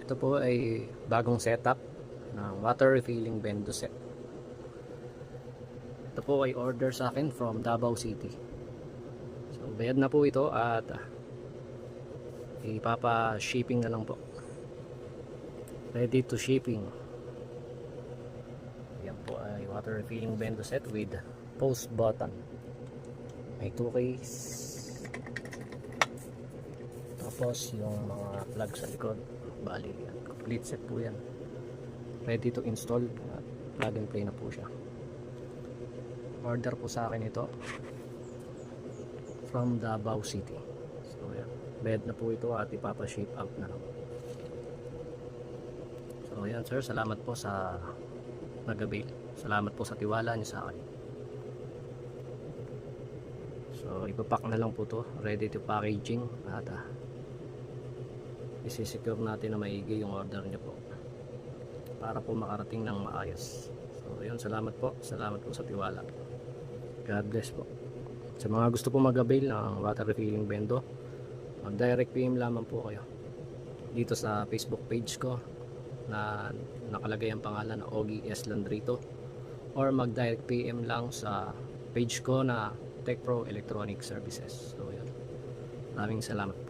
Ito po ay bagong setup ng water refilling bendo set. Ito po ay order sa akin from Davao City. So bayad na po ito at ipapa-shipping na lang po. Ready to shipping. Yan po ay water refilling bendo set with post button. May 2 case. Tapos yung mga plug sa likod. Bali, complete set po yan. Ready to install. Plug and play na po siya. Order po sa akin ito from Davao City. So yan, bed na po ito at ipapa-ship out na lang. So yan sir, salamat po sa nag-avail. Salamat po sa tiwala niyo sa akin. So ipapack na lang po to, ready to packaging at isi-secure natin na maigi yung order niyo po para po makarating ng maayos. So yun, salamat po sa tiwala. God bless po. Sa mga gusto po mag-avail ng water refilling bendo, mag-direct PM lamang po kayo dito sa Facebook page ko na nakalagay ang pangalan na Ogie S. Landrito, or mag-direct PM lang sa page ko na Tech Pro Electronic Services. So yun, maraming salamat.